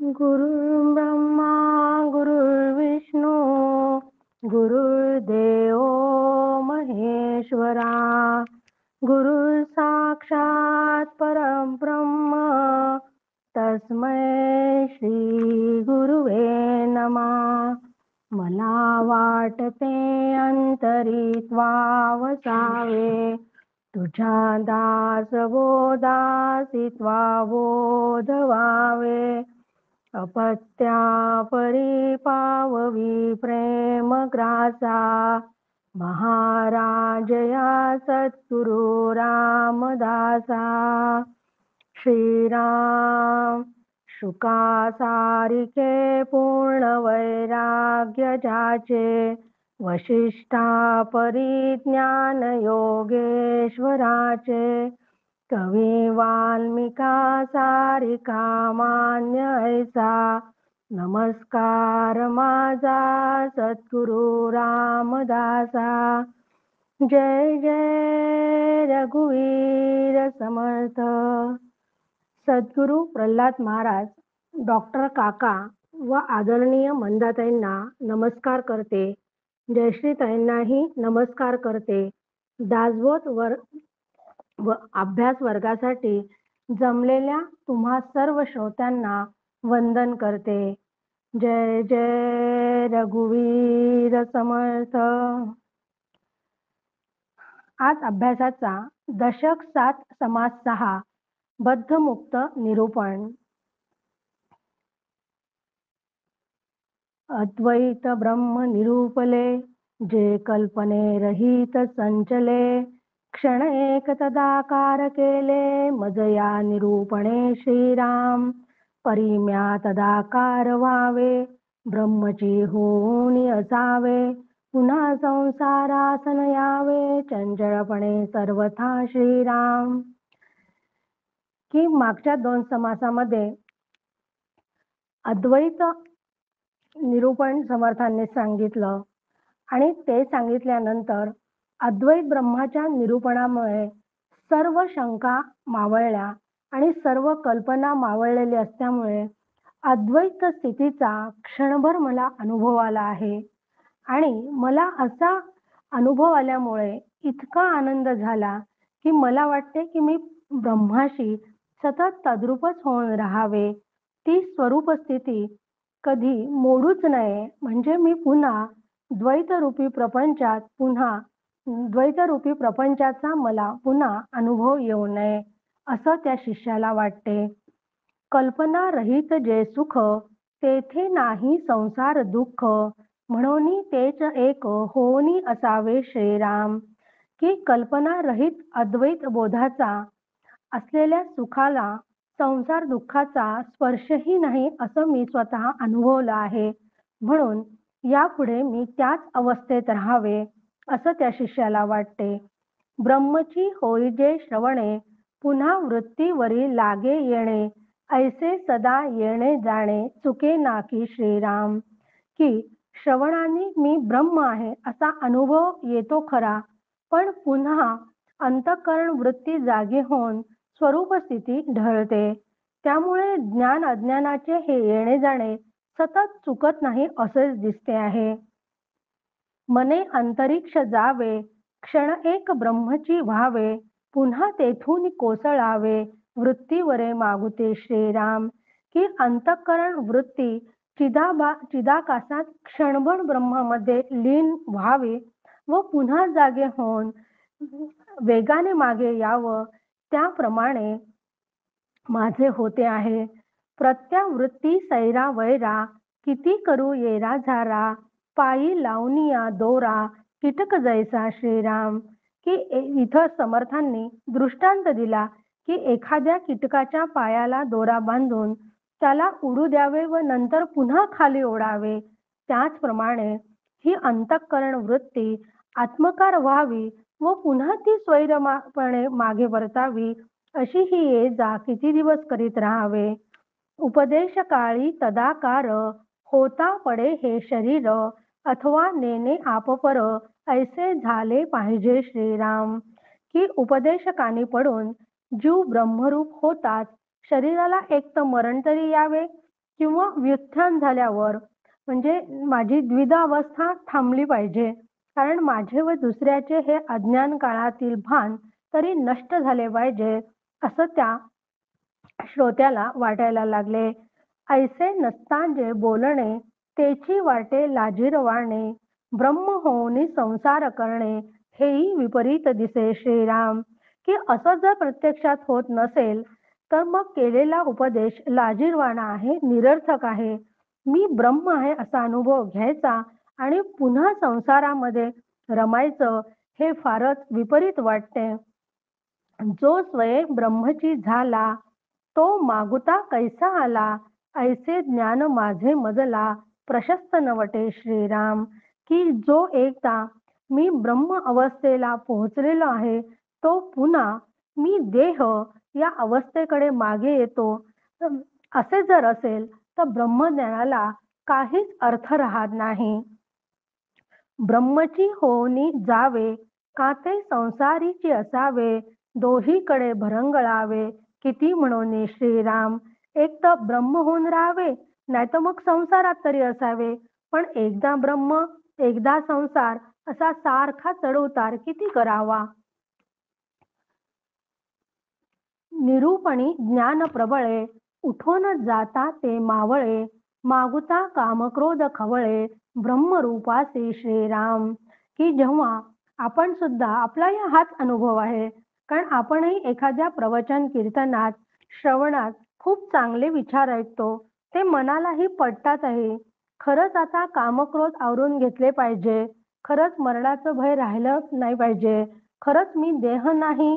गुरुर्ब्रह्मा गुरुर्विष्णू गुरुर्देव महेश्वरा गुरु साक्षात परब्रह्म तस्मै श्री गुरुवे नमः. मला वाटते अंतरित्वावसावे तुझ्या दासबोधासी बोध व्हावे. अपत्या परिपाववी प्रेम ग्रासा महाराजया सद्गुरु रामदासा. श्रीराम शुका सारिके पूर्ण वैराग्य जाचे वशिष्ठा परिज्ञान योगेश्वराचे. कवी वाल्मिका सारिका मान्य ऐसा नमस्कार माझा सद्गुरु रामदासा. जय जय रघुवीर समर्थ. सद्गुरु प्रल्हाद महाराज, डॉक्टर काका व आदरणीय मंदाताईंना नमस्कार करते. जयश्रीताईंनाही नमस्कार करते. दासबोध व अभ्यास वर्गासाठी जमलेल्या तुम्हा सर्व श्रोत्यांना वंदन करते. जय जय रघुवीर समर्थ. आज अभ्यासाचा दशक 7 समास 6 बद्धमुक्त निरूपण. अद्वैत ब्रह्म निरूपले जे कल्पने रहित संचले. क्षण एक तदाकार केले मजया निरूपणे श्रीराम. परिम्या तदाकार व्हावे ब्रह्मची होऊनी असावे. पुन्हा संसारासन यावे चंचळपणे सर्वथा श्रीराम. की मागच्या 2 समासामध्ये अद्वैत निरूपण समर्थांनी सांगितलं आणि ते सांगितल्यानंतर अद्वैत ब्रह्माच्या निरूपणामुळे सर्व शंका मावळल्या आणि सर्व कल्पना मावळलेली असल्यामुळे अद्वैत स्थितीचा क्षणभर मला अनुभव आला आहे. आणि मला असा अनुभव आल्यामुळे इतका आनंद झाला की मला वाटते की मी ब्रह्माशी सतत तद्रूपच होऊन राहावे. ती स्वरूप स्थिती कधी मोडूच नये, म्हणजे मी पुन्हा द्वैतरूपी प्रपंचाचा मला पुन्हा अनुभव येऊ नये असं त्या शिष्याला वाटते. कल्पना रहित जे सुख तेथे नाही संसार दुःख. म्हणून तेच एक होऊनी असावे श्रीराम. की कल्पना रहित अद्वैत बोधाचा असलेल्या सुखाला संसार दुःखाचा स्पर्शही नाही असं मी स्वतः अनुभवलं आहे. म्हणून यापुढे मी त्याच अवस्थेत राहावे असं त्या शिष्याला वाटते. ब्रह्मची होई जे श्रवणे पुन्हा वृत्तीवरी लागे येणे. ऐसे सदा येणे जाणे चुके नाकी श्रीराम. की श्रवणाने मी ब्रह्म आहे असा अनुभव येतो खरा, पण पुन्हा अंतःकरण वृत्ती जागी होऊन स्वरूप स्थिती ढळते. त्यामुळे ज्ञान अज्ञानाचे हे येणे जाणे सतत चुकत नाही असेच दिसते आहे. मने अंतरिक्ष जावे क्षण एक ब्रह्मची व्हावे. पुन्हा तेथून कोसळावे वृत्तीवरे मागुते श्रीराम. की अंतःकरण वृत्ती चिदाकाशात क्षणभर ब्रह्मामध्ये लीन व्हावी व पुन्हा जागे होऊन वेगाने मागे यावं, त्याप्रमाणे माझे होते आहे. प्रत्यावृत्ती सैरा वैरा किती करू येरा झारा. पायी लावनिया दोरा कीटक जैसा श्रीराम. की इथं समर्थांनी दृष्टांत दिला की एखाद्या कीटकाच्या पायाला दोरा बांधून त्याला उडू द्यावे व नंतर पुन्हा खाली ओढावे. त्याचप्रमाणे ही अंतःकरण वृत्ती आत्मकार व्हावी व पुन्हा ती स्वैरपणे मागे परतावी. अशी ही ये जा किती दिवस करीत राहावे. उपदेश काळी तदाकार होता पडे हे शरीर. अथवा नेणे आपपर ऐसे झाले पाहिजे श्रीराम. की उपदेशकानी पडून जीव ब्रह्मरूप होताच शरीराला एक तर मरण तरी यावे किंवा व्युत्थान झाल्यावर म्हणजे माझी द्विधावस्था थांबली पाहिजे. कारण माझे व दुसऱ्याचे हे अज्ञान काळातील भान तरी नष्ट झाले पाहिजे, असं त्या श्रोत्याला वाटायला लागले. ऐसे नसता जे बोलणे, तेची वाटे लाजिरवाणे, ब्रह्म होऊनी संसार करणे, हेही विपरीत दिसे श्रीराम. की असं जर प्रत्यक्षात होत नसेल, तर मग केलेला उपदेश लाजिरवाणा आहे, निरर्थक आहे. मी ब्रह्म आहे असा अनुभव घ्यायचा आणि पुन्हा संसारामध्ये रमायचं, हे फारच विपरीत वाटते. जो स्वयं ब्रह्मची झाला, तो मागुता कैसा आला, ऐसे ज्ञान माझे मजला, प्रशस्त नवटे श्रीराम. की जो एकदा मी ब्रह्म अवस्थेला पोहोचलेलो आहे, तो पुन्हा मी देह या अवस्थेकडे मागे येतो. अम, असे जर असेल तर ब्रह्मज्ञानाला काहीच अर्थ राहत नाही. ब्रह्मची होऊनी जावे, का ते संसारीची असावे, दोहीकडे भरंगळावे, किती म्हणून श्रीराम. एक तर ब्रह्म होऊन राहावे, नाही तर मग संसारात तरी असावे. पण एकदा ब्रह्म, एकदा संसार, असा सारखा चढउतार किती करावा. निरूपणी ज्ञान प्रबळे, उठून जाता ते मावळे, मागुता कामक्रोध खवळे, ब्रह्मरूपाचे श्रीराम. की जेव्हा आपण सुद्धा, आपलाही हाच अनुभव आहे, कारण आपणही एखाद्या प्रवचन कीर्तनात, श्रवणात खूप चांगले विचार ऐकतो, ते मनालाही पटतातही. खरंच आता कामक्रोध आवरून घेतले पाहिजे, खरंच मरणाचं भय राहिलं नाही पाहिजे, खरंच मी देह नाही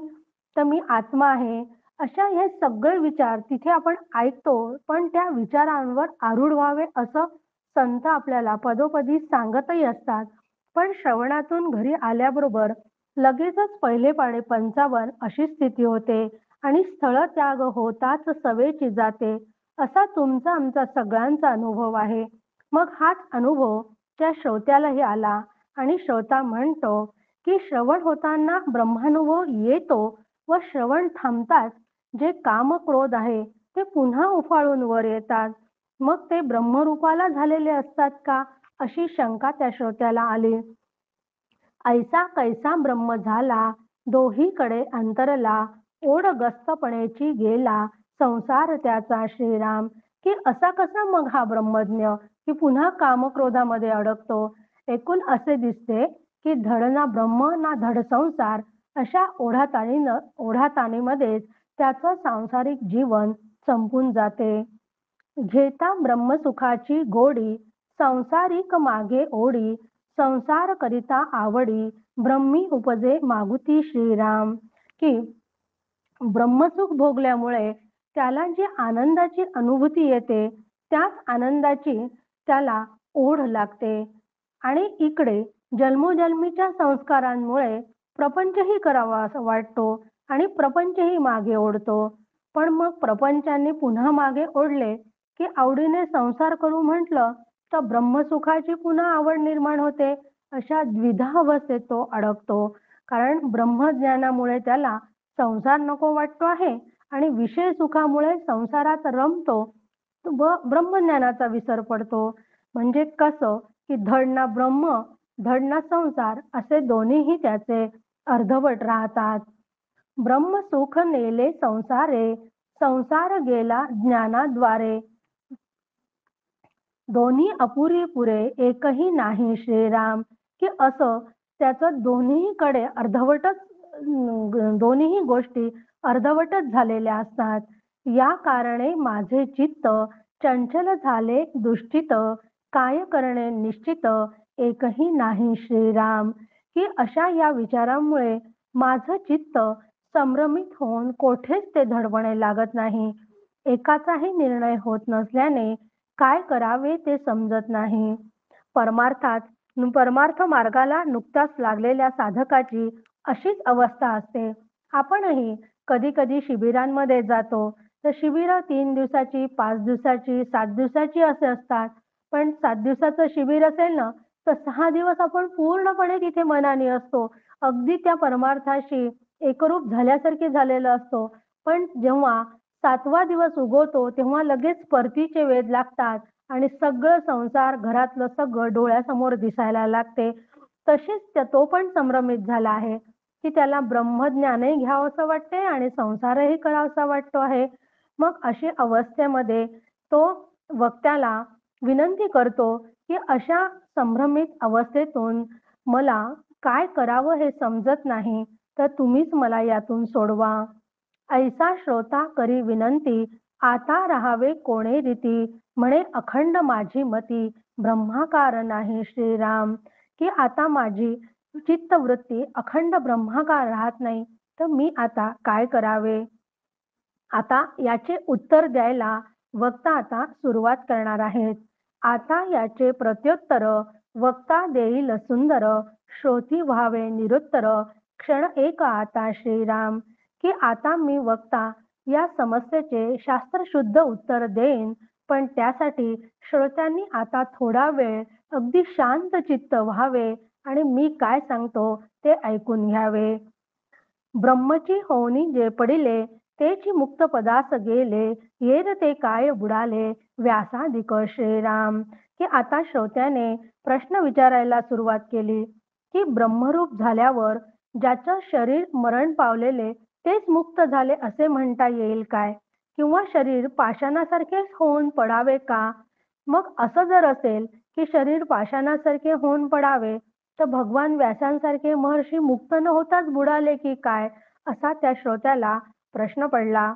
तर मी आत्मा आहे, अशा हे सगळे विचार तिथे आपण ऐकतो. पण त्या विचारांवर आरूढ व्हावे असं संत आपल्याला पदोपदी सांगतही असतात. पण श्रवणातून घरी आल्याबरोबर लगेचच पहिले पाढे 55 अशी स्थिती होते आणि स्थळत्याग होताच सवेची जाते, असा तुमचा आमचा सगळ्यांचा अनुभव आहे. मग हाच अनुभव त्या श्रोत्यालाही आला आणि श्रोता म्हणतो की श्रवण होताना ब्रह्मानुभव येतो व श्रवण थांबताच जे काम क्रोध आहे ते पुन्हा उफाळून वर येतात. मग ते ब्रह्मरूपाला झालेले असतात का, अशी शंका त्या श्रोत्याला आली. ऐसा कैसा ब्रह्म झाला, दोहीकडे अंतरला, ओढगस्तपणेची गेला, संसार त्याचा श्रीराम. की असा कसा मग हा ब्रह्मज्ञ, की पुन्हा कामक्रोधामध्ये अडकतो. एकूण असे दिसते की धड ना ब्रह्म ना धड संसार, अशा ओढाताणीमध्येच त्याचं सांसारिक जीवन संपून जाते. घेता ब्रह्मसुखाची गोडी, संसारिक मागे ओढी, संसार करिता आवडी, ब्रह्मी उपजे मागुती श्रीराम. की ब्रह्मसुख भोगल्यामुळे त्याला जी आनंदाची अनुभूती येते, त्याच आनंदाची त्याला ओढ लागते. आणि इकडे जन्मोजन्मीच्या संस्कारांमुळे प्रपंचही करावा असं वाटतो आणि प्रपंचही मागे ओढतो. पण मग प्रपंचाने पुन्हा मागे ओढले की आवडीने संसार करू म्हटलं तर ब्रह्मसुखाची पुन्हा आवड निर्माण होते. अशा द्विधा अवस्थेत तो अडकतो. कारण ब्रह्मज्ञानामुळे त्याला संसार नको वाटतो आहे आणि विषय सुखामुळे संसारात रमतो व ब्रह्मज्ञानाचा विसर पडतो. म्हणजे कसं की धड ना ब्रह्म, धड ना संसार, असे दोन्हीही त्याचे अर्धवट राहतात. ब्रह्मसुख नेले संसारे, संसार गेला ज्ञानाद्वारे, दोन्ही अपुरी पुरे एकही नाही श्रीराम. की असं त्याचं दोन्हीकडे अर्धवटच, दोन्ही गोष्टी अर्धवटच झालेल्या असतात. या कारणे माझे चित्त चंचल झाले दुष्टित, काय करणे निश्चित, एकही नाही श्रीराम. की अशा या विचारांमुळे माझं चित्त संभ्रमित होऊन कोठेच ते धडपणे लागत नाही. एकाचाही निर्णय होत नसल्याने काय करावे ते समजत नाही. परमार्थात परमार्थ मार्गाला नुकताच लागलेल्या साधकाची अशीच अवस्था असते. आपणही कधी कधी शिबिरांमध्ये जातो, तर शिबिरं 3 दिवसाची, 5 दिवसाची, 7 दिवसाची असे असतात. पण 7 दिवसाचं शिबिर असेल ना, तर 6 दिवस आपण पूर्णपणे तिथे मनाने असतो. अगदी त्या परमार्थाशी एकरूप झाल्यासारखे झालेलं असतो. पण जेव्हा 7वा दिवस उगवतो तेव्हा लगेच परतीचे वेध लागतात आणि सगळं संसार घरातलं सगळं डोळ्यासमोर दिसायला लागते. तशीच तो पण संभ्रमित झाला आहे, की त्याला ब्रह्मज्ञानही घ्यावंसं वाटते आणि संसारही करावासा वाटतो आहे. मग अशी अवस्थेमध्ये तो वक्त्याला विनंती करतो, की अशा संभ्रमित अवस्थेतून मला काय करावं हे समजत नाही, तर तुम्हीच मला यातून सोडवा. ऐसा श्रोता करी विनंती, आता राहावे कोणे रीती, म्हणे अखंड माझी मती, ब्रह्माकार नाही श्रीराम. की आता माझी चित्तवृत्ती अखंड ब्रह्माकार राहत नाही, तर मी आता काय करावे? आता याचे उत्तर द्यायला वक्ता आता सुरुवात करणार आहेत. आता याचे प्रत्युत्तर वक्ता देईल सुंदर, श्रोती व्हावे निरुत्तर, क्षण एक आता श्रीराम. की आता मी वक्ता या समस्येचे शास्त्रशुद्ध उत्तर देईन, पण त्यासाठी श्रोत्यांनी आता थोडा वेळ अगदी शांत चित्त व्हावे आणि मी काय सांगतो ते ऐकून घ्यावे. ब्रह्मची होनी जे पडिले, तेची मुक्त पदास गेले, येर ते काय बुडाले, व्यासादिक श्रीराम. की आता श्रोत्याने प्रश्न विचारायला सुरुवात केली, की ब्रह्मरूप झाल्यावर ज्याचं शरीर मरण पावलेले तेच मुक्त झाले असे म्हणता येईल काय? किंवा शरीर पाषाणासारखेच होऊन पडावे का? मग असं जर असेल, की शरीर पाषाणासारखे होऊन पडावे, तर भगवान व्यासांसारखे महर्षी मुक्त न होताच बुडाले की काय? असा त्या श्रोत्याला प्रश्न पडला.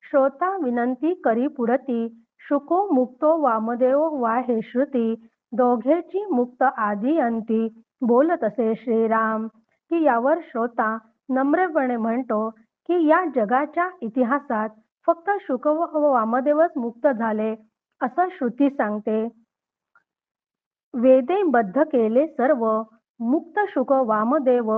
श्रोता विनंती करी पुढती, शुको मुक्तो वामदेव वा हे श्रुती, दोघेची मुक्त आदी अंती, बोलत असे श्रीराम. की यावर श्रोता नम्रपणे म्हणतो, की या जगाच्या इतिहासात फक्त शुक व वामदेवच मुक्त झाले असं श्रुती सांगते. वेदे बद्ध केले सर्व, मुक्त शुक वामदेव,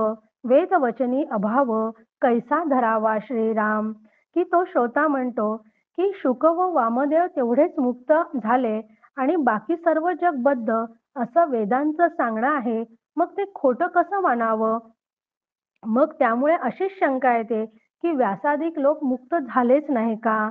वेदवचनी अभाव, कैसा धरावा श्रीराम. की तो श्रोता म्हणतो, की शुक व वामदेव तेवढेच मुक्त झाले आणि बाकी सर्व जग बद्ध असं वेदांचं सांगणं आहे, मग ते खोटं कसं मानावं? मग त्यामुळे अशीच शंका येते, की व्यासादिक लोक मुक्त झालेच नाही का?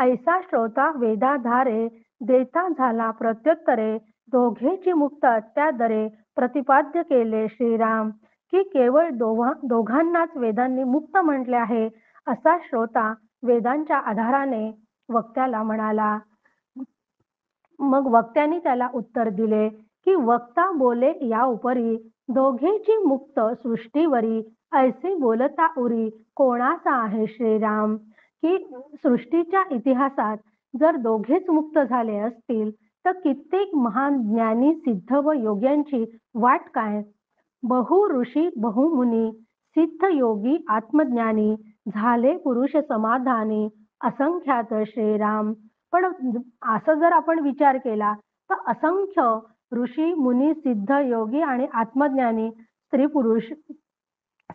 ऐसा श्रोता वेदाधारे, देता झाला प्रत्युत्तरे, दोघेची मुक्त अत्यादरे, प्रतिपाद्य केले श्रीराम. की केवळ दोघांनाच वेदांनी मुक्त म्हटले आहे, असा श्रोता वेदांच्या आधाराने वक्त्याला म्हणाला. मग वक्त्याने त्याला उत्तर दिले, की वक्ता बोले या उपरी, दोघेची मुक्त सृष्टीवरी, ऐसे बोलता उरी, कोणाचा आहे श्रीराम. की सृष्टीच्या इतिहासात जर दोघेच मुक्त झाले असतील, तर कित्येक महान ज्ञानी सिद्ध व योग्यांची वाट काय? बहु ऋषी बहुमुनी, सिद्ध योगी आत्मज्ञानी, झाले पुरुष समाधानी, असंख्यात श्रीराम. पण असं जर आपण विचार केला, तर असंख्य ऋषी मुनी सिद्ध योगी आणि आत्मज्ञानी स्त्री पुरुष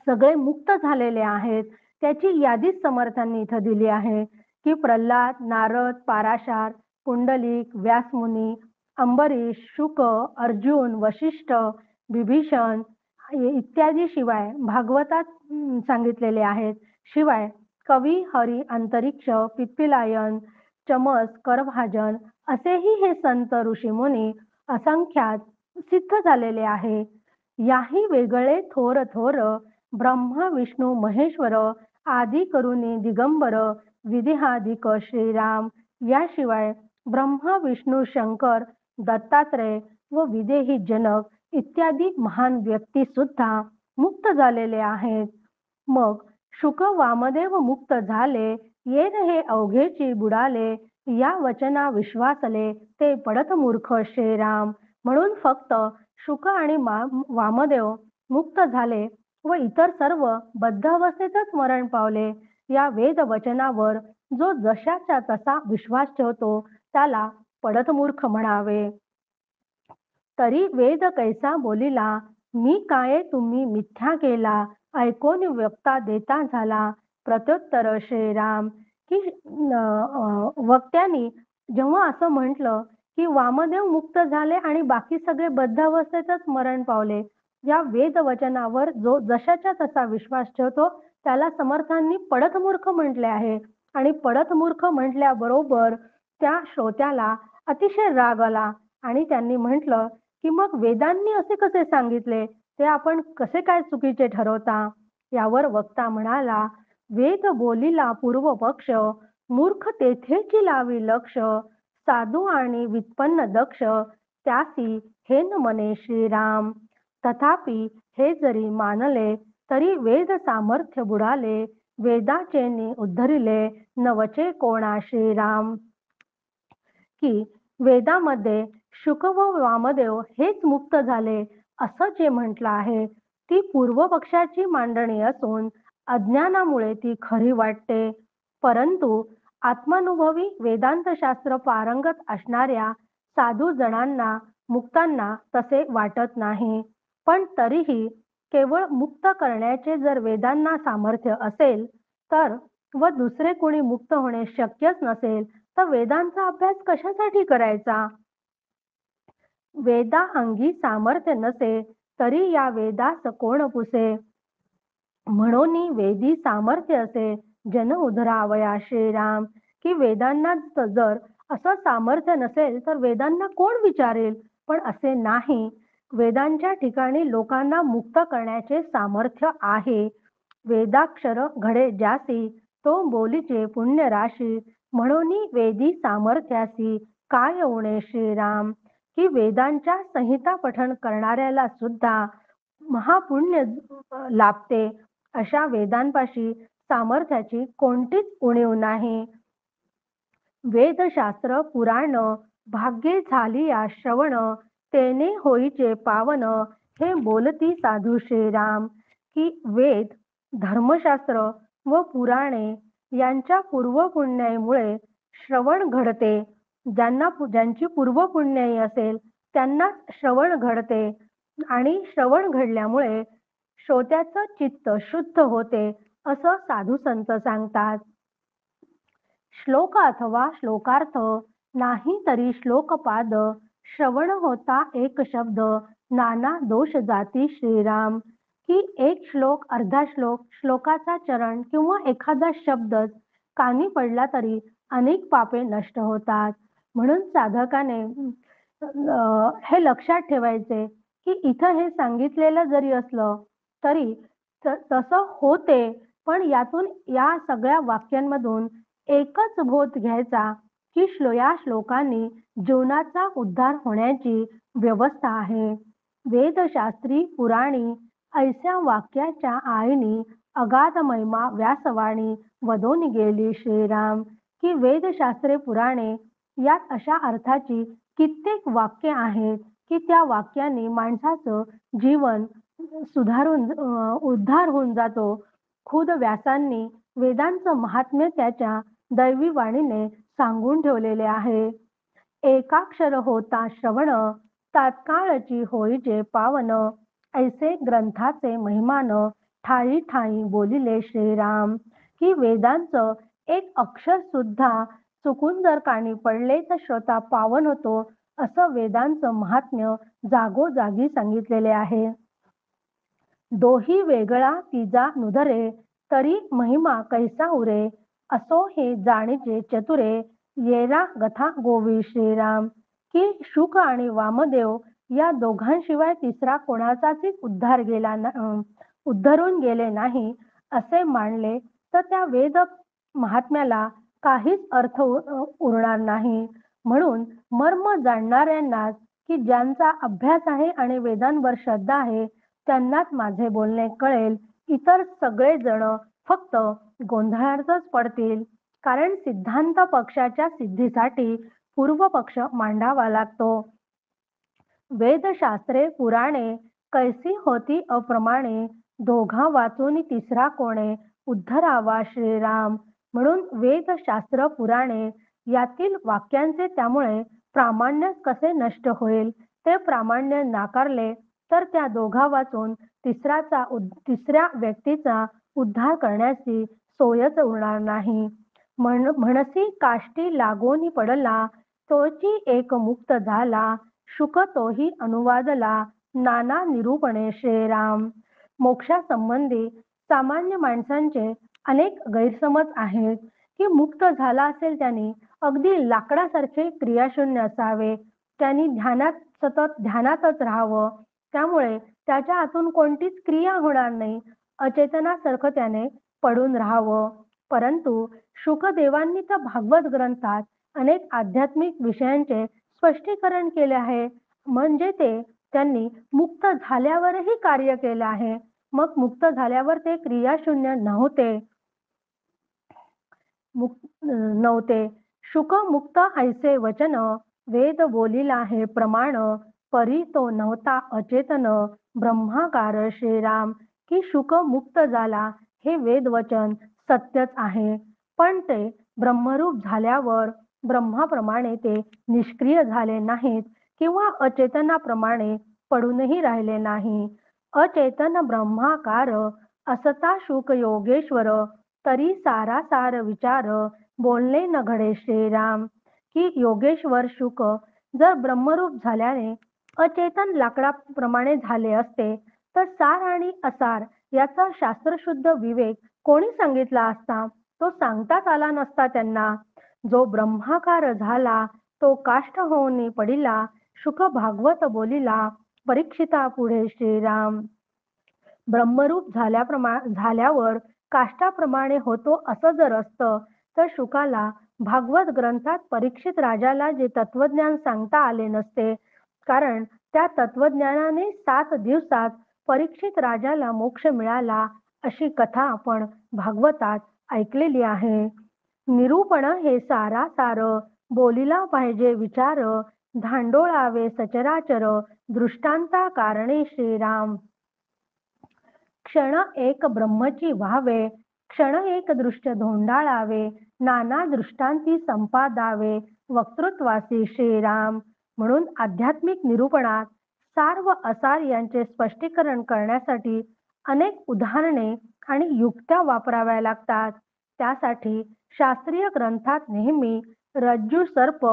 सगळे मुक्त झालेले आहेत. त्याची यादीच समर्थांनी इथं दिली आहे, की प्रल्हाद, नारद, पाराशार, पुंडलिक, व्यासमुनी, अंबरीश, शुक, अर्जुन, वशिष्ठ, विभीषण इत्यादी शिवाय भागवतात सांगितलेले आहेत. शिवाय कवी, हरी, अंतरिक्ष, पिप्पिलायन, चमस, करभाजन असेही हे संत ऋषीमुनी असंख्यात सिद्ध झालेले आहे. याही वेगळे थोर थोर, ब्रह्मा विष्णू महेश्वर, आदी करुणी दिगंबर, विदेहादिक श्रीराम. याशिवाय ब्रह्मा विष्णू शंकर, दत्तात्रय व विदेही जनक इत्यादी महान व्यक्ती सुद्धा मुक्त झालेले आहेत. मग शुक वामदेव मुक्त झाले, येर हे अवघेची बुडाले, या वचना विश्वासले, ते पडत मूर्ख श्रीराम. म्हणून फक्त शुक आणि वामदेव मुक्त झाले व इतर सर्व बद्ध अवस्थेतच मरण पावले. या वेद वचनावर जो जशाच्या तसा विश्वास ठेवतो त्याला पडत मूर्ख म्हणावे. तरी वेद कैसा बोलिला, मी काय तुम्ही मिथ्या केला, ऐकून वक्ता देता झाला प्रत्युत्तर श्रीराम. की वक्त्याने जेव्हा असं म्हटलं, की वामदेव मुक्त झाले आणि बाकी सगळे बद्ध अवस्थेतच मरण पावले, या वेद वचनावर जो जशाच्या तसा विश्वास ठेवतो त्याला समर्थांनी पडत मूर्ख म्हटले आहे. आणि पडत मूर्ख म्हटल्याबरोबर त्या श्रोत्याला अतिशय राग आला आणि त्यांनी म्हटलं, की "मग वेदांनी असे कसे सांगितले, ते आपण कसे काय चुकीचे ठरवता?" यावर वक्ता म्हणाला, "वेद बोलिला पूर्व पक्ष, मूर्ख तेथेची लावी लक्ष, साधू आणि व्युत्पन्न दक्ष, त्यासी हे न म्हणे श्रीराम. तथापि हे जरी मानले, तरी वेद सामर्थ्य बुडाले, वेदाचेनी उद्धरिले, नवचे कोणा श्रीराम." की वेदामध्ये शुक व वामदेव हेच मुक्त झाले असं जे म्हटलं आहे, ती पूर्व पक्षाची मांडणी असून अज्ञानामुळे ती खरी वाटते. परंतु आत्मानुभवी वेदांतशास्त्र पारंगत असणाऱ्या साधू जणांना, मुक्तांना तसे वाटत नाही. पण तरीही केवळ मुक्त करण्याचे जर वेदांना सामर्थ्य असेल, तर व दुसरे कोणी मुक्त होणे शक्यच नसेल, तर वेदांचा अभ्यास कशासाठी करायचा? वेदा अंगी सामर्थ्य नसे, तरी या वेदास कोण पुसे? म्हणून वेदी सामर्थ्य असे, जन उधरावया श्रीराम. की वेदांना जर असं सामर्थ्य नसेल, तर वेदांना कोण विचारेल? पण असे नाही. वेदांच्या ठिकाणी लोकांना मुक्त करण्याचे सामर्थ्य आहे. वेदाक्षर घडे ज्यासी, तो बोलीचे पुण्य राशी. म्हणून वेदी सामर्थ्यासी, काय उणे श्रीराम. की वेदांच्या संहिता पठण करणाऱ्याला सुद्धा महापुण्य लाभते. अशा वेदांपाशी सामर्थ्याची कोणतीच उणीव नाही. वेदशास्त्र पुराण भाग्ये झाली या श्रवण, तेने होईचे पावन, हे बोलती साधू श्रीराम. की वेद, धर्मशास्त्र व पुराणे यांच्या पूर्वपुण्याईमुळे श्रवण घडते. ज्यांची पूर्वपुण्याई असेल त्यांनाच श्रवण घडते आणि श्रवण घडल्यामुळे श्रोत्याचं चित्त शुद्ध होते असं साधू संत सांगतात. श्लोक अथवा श्लोकार्थ नाही तरी श्लोकपाद, श्रवण होता एक शब्द, नाना दोष जाती श्रीराम. की एक श्लोक, अर्धा श्लोक, श्लोकाचा चरण किंवा एखादा शब्दच कानी पडला तरी अनेक पापे नष्ट होतात. म्हणून साधकाने हे लक्षात ठेवायचे, की इथं हे सांगितलेलं जरी असलं तरी तसं होते, पण यातून या सगळ्या वाक्यांमधून एकच बोध घ्यायचा, की या श्लोकांनी जीवनाचा उद्धार होण्याची व्यवस्था आहे. वेदशास्त्री पुराणी ऐस्या वाक्याच्या आईनी, अगाध महिमा व्यासवाणी, वदोन गेली श्रीराम. की वेदशास्त्रे पुराणे यात अशा अर्थाची कित्येक वाक्य आहेत, की त्या वाक्यांनी माणसाचं जीवन उद्धार होऊन जातो. खुद व्यासांनी वेदांचं महात्म्य त्याच्या दैवी वाणीने सांगून ठेवलेले आहे. एकाक्षर होता श्रवण, तात्काळची होईचे पावन, ऐसे ग्रंथाचे महिमान, ठाई ठाई बोलिले श्रीराम. की वेदांचं एक अक्षर सुद्धा चुकून जर कानी पडले तर श्रोता पावन होतो, असं वेदांचं महात्म्य जागोजागी सांगितलेले आहे. दोही वेगळा तिजा नुधरे, तरी महिमा कैसा उरे, असो हे जाणीचे चतुरे, येरा गथा गोवी श्रीराम. की शुक आणि वामदेव या दोघांशिवाय तिसरा कोणाचाच उद्धरून गेले नाही असे मानले, तर त्या वेद महात्म्याला काहीच अर्थ उरणार नाही. म्हणून मर्म जाणणाऱ्यांनाच, की ज्यांचा अभ्यास आहे आणि वेदांवर श्रद्धा आहे, त्यांनाच माझे बोलणे कळेल. इतर सगळे जण फक्त गोंधळातच पडतील. कारण सिद्धांत पक्षाच्या सिद्धीसाठी पूर्व पक्ष मांडावा लागतो. वेदशास्त्रे पुराणे कैसी होती अप्रमाणे, दोघा वाचून तिसरा कोणे, उद्धरावा श्रीराम. म्हणून वेदशास्त्र पुराणे यातील वाक्यांचे त्यामुळे प्रामाण्य कसे नष्ट होईल, ते प्रामाण्य नाकारले तर त्या दोघा वाचून तिसऱ्या व्यक्तीचा उद्धार करण्याची सोयच उरणार नाही. म्हणसी काष्टी लागोनी पडला, तोची एक मुक्त झाला, शुक तोही अनुवादला, नाना निरूपणे श्रीराम. मोक्षासंबंधी सामान्य माणसांचे अनेक गैरसमज आहेत, की मुक्त झाला असेल त्याने, अगदी लाकडासारखे क्रियाशून्य असावे. त्यांनी सतत ध्यानातच राहावं. त्यामुळे त्याच्या हातून कोणतीच क्रिया होणार नाही. अचेतनासारखं त्याने पडून राहावं. परंतु शुकदेवांनी तर भागवत ग्रंथात अनेक आध्यात्मिक विषयांचे स्पष्टीकरण केले आहे. म्हणजे त्यांनी मुक्त झाल्यावरही कार्य केलं आहे. मग मुक्त झाल्यावर ते क्रियाशून्य नव्हते. शुक मुक्त ऐसे वचन, वेद बोलिला हे प्रमाण, परी तो नव्हता अचेतन, ब्रह्माकार श्रीराम. की शुक मुक्त झाला हे वेदवचन सत्यच आहे. पण ते ब्रह्मरूप झाल्यावर ब्रह्माप्रमाणे ते निष्क्रिय झाले नाहीत किंवा अचेतनाप्रमाणे पडूनही राहिले नाही. अचेतन ब्रह्माकार असता शुक योगेश्वर, तरी सारासार विचार, बोलणे न घडे श्रीराम. की योगेश्वर शुक जर ब्रह्मरूप झाल्याने अचेतन लाकडाप्रमाणे झाले असते, तर सार आणि असार याचा शास्त्रशुद्ध विवेक कोणी सांगितला असता? तो सांगताच आला नसता त्यांना. जो ब्रह्माकार झाला तो काष्ठ होऊन पडिला, शुक भागवत बोलिला, परीक्षिता पुढे श्रीराम. ब्रह्मरूप झाल्यावर काष्टाप्रमाणे होतो असं जर असतं, तर शुकाला भागवत ग्रंथात परीक्षित राजाला जे तत्वज्ञान सांगता आले नसते. कारण त्या तत्वज्ञानाने 7 दिवसात परीक्षित राजाला मोक्ष मिळाला, अशी कथा आपण भागवतात ऐकलेली आहे. निरूपण हे सारासार, बोलिला पाहिजे विचार, धांडोळावे सचराचर, दृष्टांता कारणे श्रीराम. क्षण एक ब्रह्मची व्हावे, क्षण एक दृष्ट धोंडाळावे, नाना दृष्टांती संपादावे, वक्तृत्वासी श्रीराम. म्हणून आध्यात्मिक निरूपणात सार व असार यांचे स्पष्टीकरण करण्यासाठी अनेक उदाहरणे आणि युक्त्या वापराव्या लागतात. त्यासाठी शास्त्रीय ग्रंथात नेहमी रज्जू सर्प,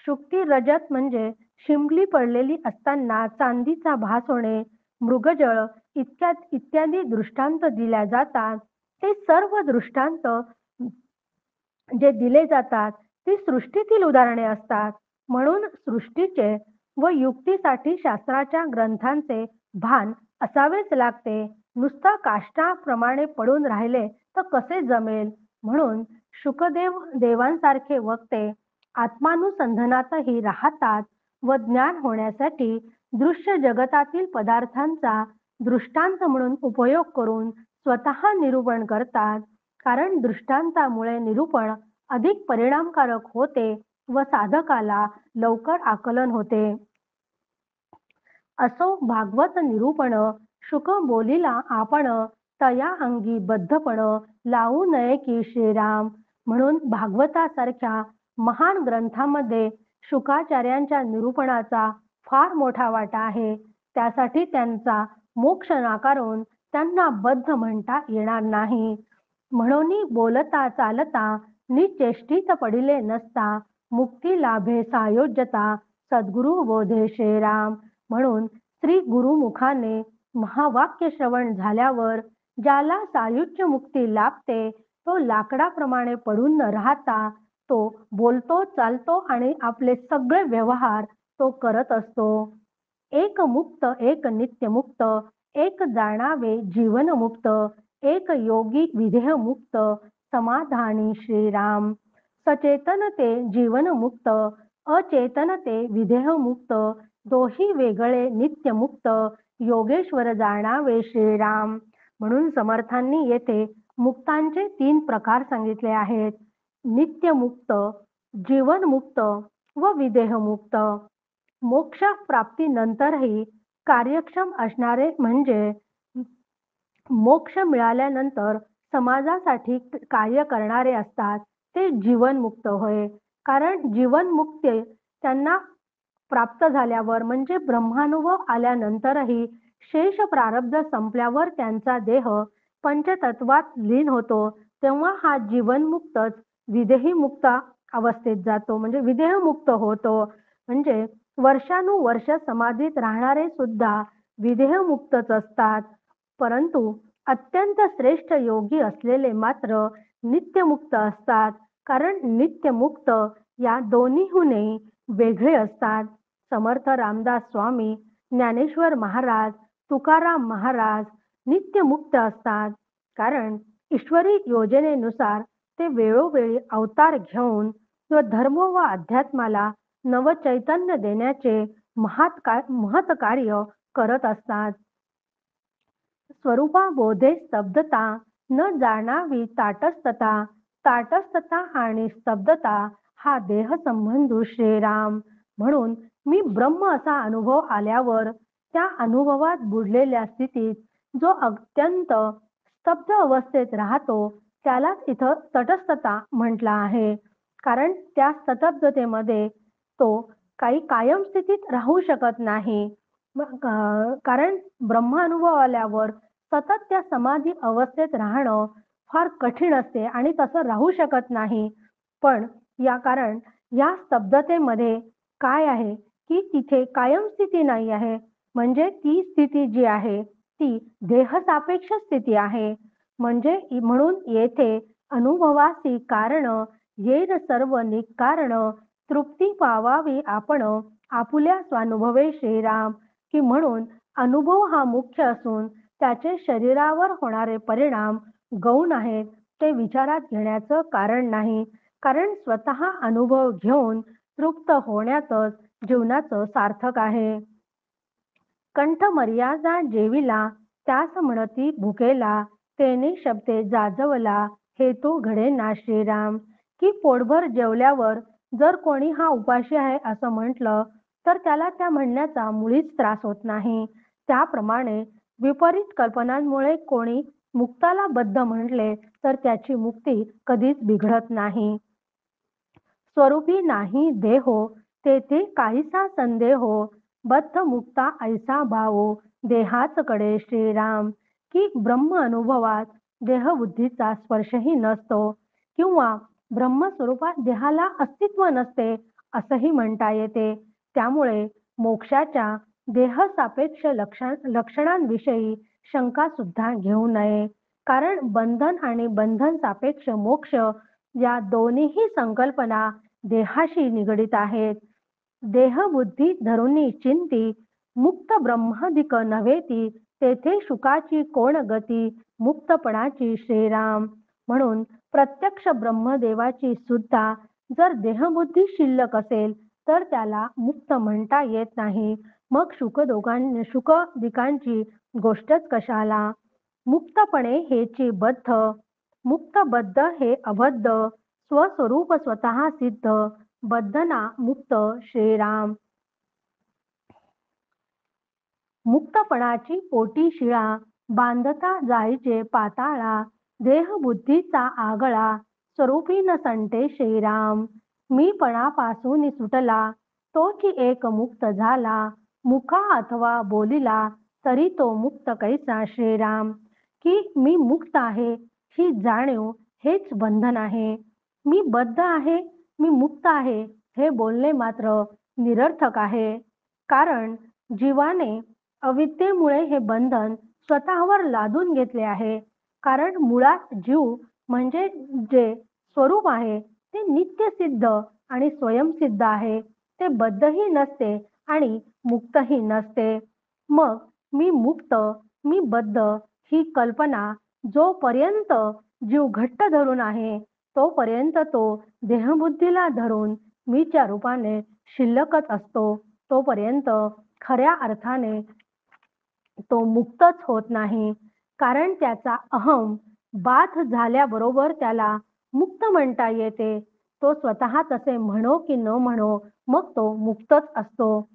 शुक्ती रजत म्हणजे शिंपली पडलेली असताना चांदीचा भास होणे, मृगजळ इत्यादी दृष्टांत दिल्या जातात. ते सर्व दृष्टांत जे दिले जातात ती सृष्टीतील उदाहरणे असतात. म्हणून सृष्टीचे व युक्तीसाठी शास्त्राच्या ग्रंथांचे भान असावेच लागते. नुसता काष्टाप्रमाणे पडून राहिले तर कसे जमेल? म्हणून देवांसारखे वक्ते आत्मानुसंधानातही राहतात व ज्ञान होण्यासाठी दृश्य जगतातील पदार्थांचा दृष्टांत म्हणून उपयोग करून स्वतः निरूपण करतात. कारण दृष्टांतामुळे निरूपण अधिक परिणामकारक होते व साधकाला लवकर आकलन होते. असो भागवत निरूपण, शुक बोलिला आपण, तया अंगी बद्धपण, लावू नये की श्रीराम. म्हणून भागवतासारख्या महान ग्रंथामध्ये शुकाचार्यांच्या निरूपणाचा फार मोठा वाटा आहे. त्यासाठी त्यांचा मोक्ष नाकारून त्यांना बद्ध म्हणता येणार नाही. म्हणून बोलता चालता निचेष्टित पडिले नसता, मुक्ती लाभे सायोज्यता, सद्गुरु बोधे श्रीराम. म्हणून श्री गुरुमुखाने महावाक्य श्रवण झाल्यावर ज्याला सायुज्य मुक्ती लाभते, तो लाकडाप्रमाणे पडून न राहता तो बोलतो, चालतो आणि आपले सगळे व्यवहार तो करत असतो. एक मुक्त, एक नित्यमुक्त, एक जाणावे जीवनमुक्त, एक योगी विधेयमुक्त, समाधानी श्रीराम. सचेतन ते जीवनमुक्त, अचेतन ते विधेयमुक्त, दोही वेगळे नित्यमुक्त, योगेश्वर जाणावे श्रीराम. म्हणून समर्थांनी येथे मुक्तांचे 3 प्रकार सांगितले आहेत: नित्यमुक्त, जीवनमुक्त व विदेहमुक्त. मोक्ष प्राप्तीनंतरही कार्यक्षम असणारे म्हणजे मोक्ष मिळाल्यानंतर समाजासाठी कार्य करणारे असतात, ते जीवनमुक्त होय. कारण जीवनमुक्ती त्यांना प्राप्त झाल्यावर म्हणजे ब्रह्मानुभव आल्यानंतरही शेष प्रारब्ध संपल्यावर त्यांचा देह पंचतत्वात लीन होतो, तेव्हा हा जीवनमुक्तच विदेहमुक्त अवस्थेत जातो, म्हणजे विदेहमुक्त होतो. म्हणजे वर्षानुवर्ष समाधीत राहणारे सुद्धा विदेहमुक्तच असतात. परंतु अत्यंत श्रेष्ठ योगी असलेले मात्र नित्यमुक्त असतात. कारण नित्यमुक्त या दोन्हीहूनही वेगळे असतात. समर्थ रामदास स्वामी, ज्ञानेश्वर महाराज, तुकाराम महाराज नित्यमुक्त असतात. कारण ईश्वरी योजनेनुसार ते वेळोवेळी अवतार घेऊन धर्म व अध्यात्माला नवचैतन्य देण्याचे महत्कार्य करत असतात. स्वरूपाबोधे स्तब्धता, न जाणावी ताटस्थता. ताटस्थता आणि स्तब्धता हा देहसंबंधू श्रीराम. म्हणून मी ब्रह्म असा अनुभव आल्यावर त्या अनुभवात बुडलेल्या स्थितीत जो अत्यंत स्तब्ध अवस्थेत राहतो त्यालाच इथं तटस्थता म्हटलं आहे. कारण त्या स्तब्धतेमध्ये तो काही कायम स्थितीत राहू शकत नाही. कारण ब्रह्म अनुभव आल्यावर सतत त्या समाधी अवस्थेत राहणं फार कठीण असते आणि तसं राहू शकत नाही. पण कारण या स्तब्धतेमध्ये काय आहे की तिथे कायम स्थिती नाही आहे. म्हणजे ती स्थिती जी आहे ती देहसापेक्ष स्थिती आहे. म्हणून येथे अनुभवासी कारण येर सर्व निकारण, तृप्ती पावावी आपण आपुल्या स्वानुभवे श्रीराम. की म्हणून अनुभव हा मुख्य असून त्याचे शरीरावर होणारे परिणाम गौण आहेत, ते विचारात घेण्याचं कारण नाही. कारण स्वतः अनुभव घेऊन तृप्त होण्यातच जीवनाचं सार्थक आहे. कंठ मर्यादा जेविला, त्यास म्हणती भुकेला. तेने शब्दे जाजवला, हे तो घडे ना श्रीराम. की पोटभर जेवल्यावर जर कोणी हा उपाशी आहे असं म्हटलं तर त्याला त्या म्हणण्याचा मुळीच त्रास होत नाही. त्याप्रमाणे विपरीत कल्पनांमुळे कोणी मुक्ताला बद्ध म्हटले तर त्याची मुक्ती कधीच बिघडत नाही. स्वरूपी नाही देहो, तेथे काहीसा संदेहो. बद्ध मुक्ता ऐसा भावो, देहाच कडे श्रीराम. की ब्रह्म अनुभवात देहबुद्धीचा स्पर्शही नसतो किंवा ब्रह्मस्वरूपात देहाला अस्तित्व नसते असंही म्हणता येते. त्यामुळे मोक्षाच्या देहसापेक्ष लक्षणांविषयी शंका सुद्धा घेऊ नये. कारण बंधन आणि बंधन सापेक्ष मोक्ष या दोन्हीही संकल्पना देहाशी निगडित आहेत. देहबुद्धी धरुनी चिंती, मुक्त ब्रह्माधिक नव्हेती. तेथे शुकाची कोण गती, मुक्तपणाची श्रीराम. म्हणून प्रत्यक्ष ब्रह्मदेवाची सुद्धा जर देहबुद्धी शिल्लक असेल तर त्याला मुक्त म्हणता येत नाही. मग शुकदिकांची गोष्टच कशाला. मुक्तपणे हेची बद्ध, मुक्तबद्ध हे अबद्ध. स्वस्वरूप स्वतः सिद्ध, बद्धना मुक्त श्रीराम. मुक्तपणाची पोटी शिळा, बांधता जायचे पाताळा. देहबुद्धीचा आगळा, स्वरूपी न संटे श्रीराम. मीपणापासून सुटला, तोची एक मुक्त झाला. मुखा अथवा बोलिला, तरी तो मुक्त कैसा श्रीराम. की मी मुक्त आहे ही जाणीव हेच बंधन आहे. मी बद्ध आहे, मी मुक्त आहे हे बोलणे मात्र निरर्थक आहे. कारण जीवाने अविद्येमुळे हे बंधन स्वतःवर लादून घेतले आहे. कारण मुळात जीव म्हणजे जे स्वरूप आहे ते नित्यसिद्ध आणि स्वयंसिद्ध आहे. ते बद्धही नसते आणि मुक्तही नसते. मग मी मुक्त, मी बद्ध ही कल्पना जोपर्यंत जीव घट्ट धरून आहे तोपर्यंत तो देहबुद्धीला धरून मीच्या रूपाने शिल्लकच असतो. तोपर्यंत खऱ्या अर्थाने तो मुक्तच होत नाही. कारण त्याचा अहम बाध झाल्याबरोबर त्याला मुक्त म्हणता येते. तो स्वतः तसे म्हणो की न म्हणो मग तो मुक्तच असतो.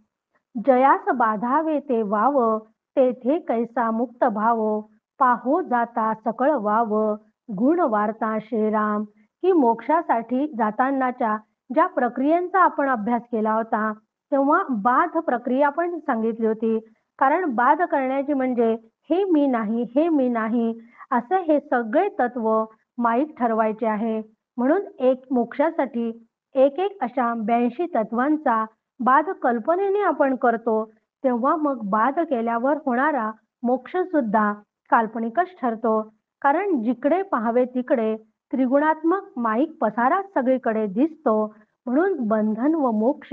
जयास बाधावे ते वाव, तेथे कैसा मुक्त भाव. पाहो जाता सकळ वाव, गुण वार्ता श्रीराम. की मोक्षासाठी जातानाच्या ज्या प्रक्रियांचा आपण अभ्यास केला होता तेव्हा बाध प्रक्रिया पण सांगितली होती. कारण बाध करण्याची म्हणजे हे मी नाही, हे मी नाही असं हे सगळे तत्व माईक ठरवायचे आहे. म्हणून एक मोक्षासाठी एक अशा 82 तत्वांचा बाध कल्पनेने आपण करतो. तेव्हा मग बाध केल्यावर होणारा मोक्ष सुद्धा काल्पनिकच ठरतो. कारण जिकडे पाहावे तिकडे त्रिगुणात्मक माईक पसाराच सगळीकडे दिसतो. म्हणून बंधन व मोक्ष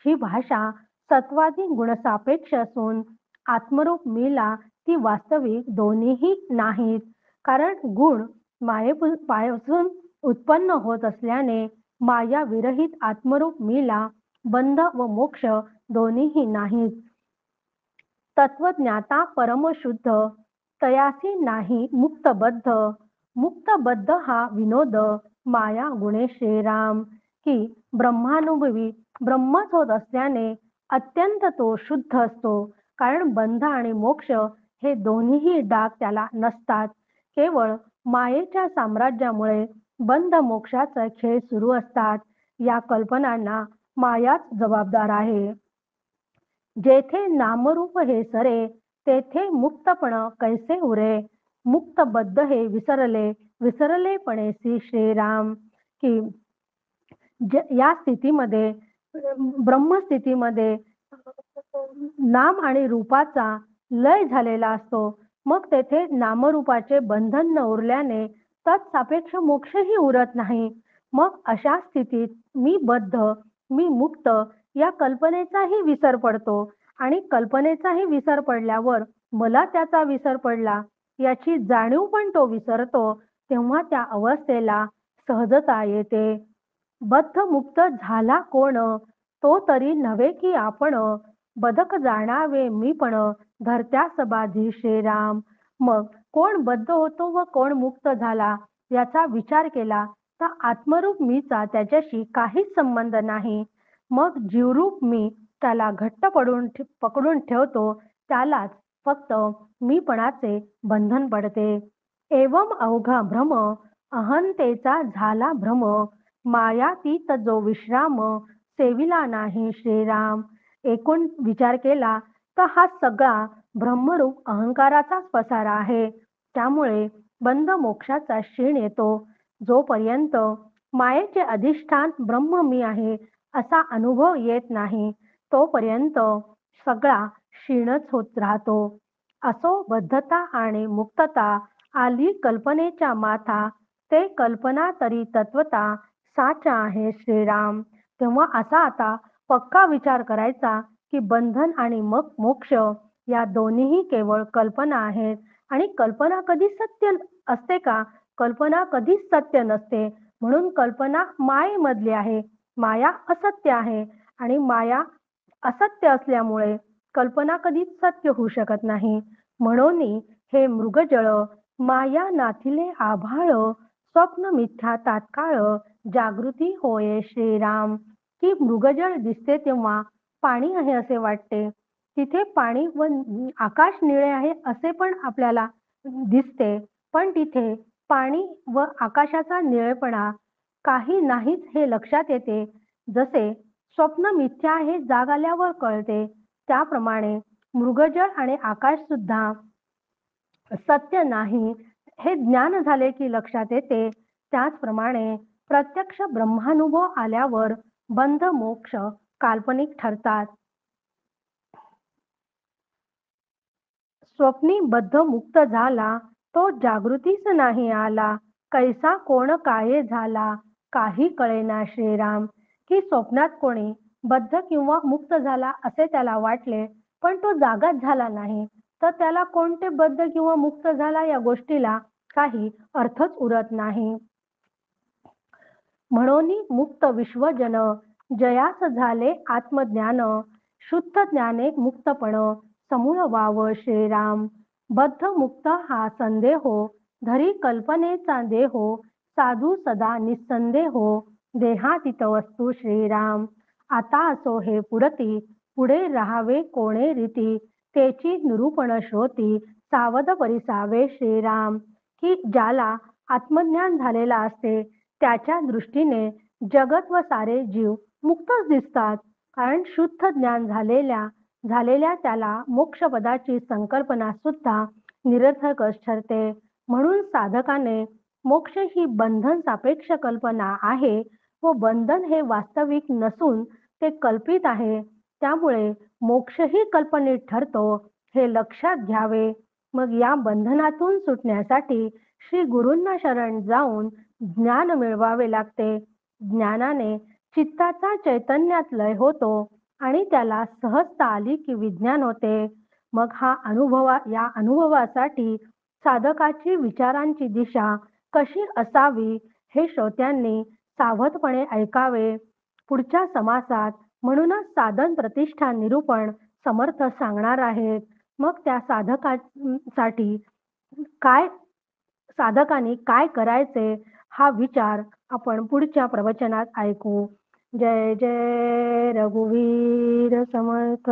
ही भाषा सत्वादी गुणसापेक्ष असून आत्मरूप मीला ती वास्तविक दोन्हीही नाहीत. कारण गुण मायेपासून उत्पन्न होत असल्याने माया विरहित आत्मरूप मीला बंध व मोक्ष दोन्हीही नाहीत. तत्वज्ञाता परमशुद्ध तयासी नाही मुक्तबद्ध. मुक्तबद्ध हा विनोद माया गुणे श्रीराम. की ब्रह्मानुभवी ब्रह्मच होत असल्याने अत्यंत तो शुद्ध असतो. कारण बंध आणि मोक्ष हे दोन्हीही डाग त्याला नसतात. केवळ मायेच्या साम्राज्यामुळे बंध मोक्षाचा खेळ सुरू असतात. या कल्पनांना मायाच जबाबदार आहे. जेथे नामरूप हे सरे तेथे मुक्तपण कैसे उरे. मुक्तबद्ध हे विसरले विसरलेपणेसी श्रीराम. की या स्थितीमध्ये ब्रह्मस्थितीमध्ये नाम आणि रूपाचा लय झालेला असतो. मग तेथे नामरूपाचे बंधन न उरल्याने तत्सापेक्ष मोक्षही उरत नाही. मग अशा स्थितीत मी बद्ध मी मुक्त या कल्पनेचाही विसर पडतो. आणि कल्पनेचाही विसर पडल्यावर मला त्याचा विसर पडला याची जाणीव पण तो विसरतो. तेव्हा त्या अवस्थेला सहजता येते. बद्ध मुक्त झाला कोण तो तरी नव्हे की आपण. बदक जाणावे मी पण धरत्या सबाधी श्रीराम. मग कोण बद्ध होतो व कोण मुक्त झाला याचा विचार केला तर आत्मरूप मीचा त्याच्याशी काहीच संबंध नाही. मग जीवरूप मी त्याला घट्ट पकडून ठेवतो. त्यालाच फक्त मीपणाचे बंधन पडते. एवम अवघा भ्रम अहंतेचा झाला भ्रम. मायातीत जो विश्राम सेविला नाही श्रीराम. एकूण विचार केला तर हा सगळा ब्रह्मरूप अहंकाराचाच पसारा आहे. त्यामुळे बंध मोक्षाचा क्षीण येतो. जोपर्यंत मायेचे अधिष्ठान ब्रह्म मी आहे असा अनुभव येत नाही तोपर्यंत सगळा क्षीणच होत राहतो. असो बद्धता आणि मुक्तता आली कल्पनेच्या माथा. ते कल्पना तरी तत्वता साचा आहे श्रीराम. तेव्हा असा आता पक्का विचार करायचा की बंधन आणि मग मोक्ष या दोन्हीही केवळ कल्पना आहेत. आणि कल्पना कधी सत्य असते का? कल्पना कधीच सत्य नसते. म्हणून कल्पना मायेमधली आहे. माया असत्य आहे आणि माया असत्य असल्यामुळे कल्पना कधीच सत्य होऊ शकत नाही. म्हणून हे मृगजळ माया नाथिले आभाळ स्वप्न मिथ्या तात्काळ जागृती होय श्रीराम. की मृगजळ दिसते तेव्हा पाणी आहे असे वाटते. तिथे पाणी व आकाश निळे आहे असे पण आपल्याला दिसते. पण तिथे पाणी व आकाशाचा निळेपणा काही नाहीच हे लक्षात येते. जसे स्वप्न मिथ्या हे जाग आल्यावर कळते त्याप्रमाणे मृगजळ आणि आकाश सुद्धा सत्य नाही हे ज्ञान झाले की लक्षात येते. त्याचप्रमाणे प्रत्यक्ष ब्रह्मानुभव आल्यावर बंध मोक्ष काल्पनिक ठरतात. स्वप्नी बद्ध मुक्त झाला तो जागृतीच नाही आला. कैसा कोण काय झाला काही कळेना श्रीराम. की स्वप्नात कोणी बद्ध किंवा मुक्त झाला असे त्याला वाटले पण तो जागाच झाला नाही तर त्याला कोणते बद्ध किंवा मुक्त झाला या गोष्टीला काही अर्थच उरत नाही. म्हणून मुक्त विश्वजन जयास झाले आत्मज्ञान. शुद्ध ज्ञाने मुक्तपण समूळ वाव श्रीराम. बद्ध मुक्त हा संदेहो धरी कल्पनेचा देहो. साधू सदा निसंदेहो देहातीत वस्तू श्रीराम. आता असो हे पुरती पुढे राहावे कोणे रीती. तेची निरूपण श्रोती सावध परिसावे श्रीराम. की ज्याला आत्मज्ञान झालेला असते त्याच्या दृष्टीने जगत व सारे जीव मुक्तच दिसतात. कारण शुद्ध ज्ञान झालेल्या त्याला मोक्षपदाची संकल्पना सुद्धा निरर्थकच ठरते. म्हणून साधकाने मोक्ष ही बंधन सापेक्ष कल्पना आहे व बंधन हे वास्तविक नसून ते कल्पित आहे. त्यामुळे मोक्षही कल्पनित ठरतो हे लक्षात घ्यावे. मग या बंधनातून सुटण्यासाठी श्री गुरूंना शरण जाऊन ज्ञान मिळवावे लागते. ज्ञानाने चित्ताचा चैतन्यात लय होतो आणि त्याला सहजता आली की विज्ञान होते. मग या अनुभवासाठी साधकाची विचारांची दिशा कशी असावी हे श्रोत्यांनी सावधपणे ऐकावे. पुढच्या समासात म्हणूनच साधन प्रतिष्ठा निरूपण समर्थ सांगणार आहेत. मग त्या साधकांसाठी काय साधकांनी काय करायचे हा विचार आपण पुढच्या प्रवचनात ऐकू. जय जय रघुवीर समर्थ.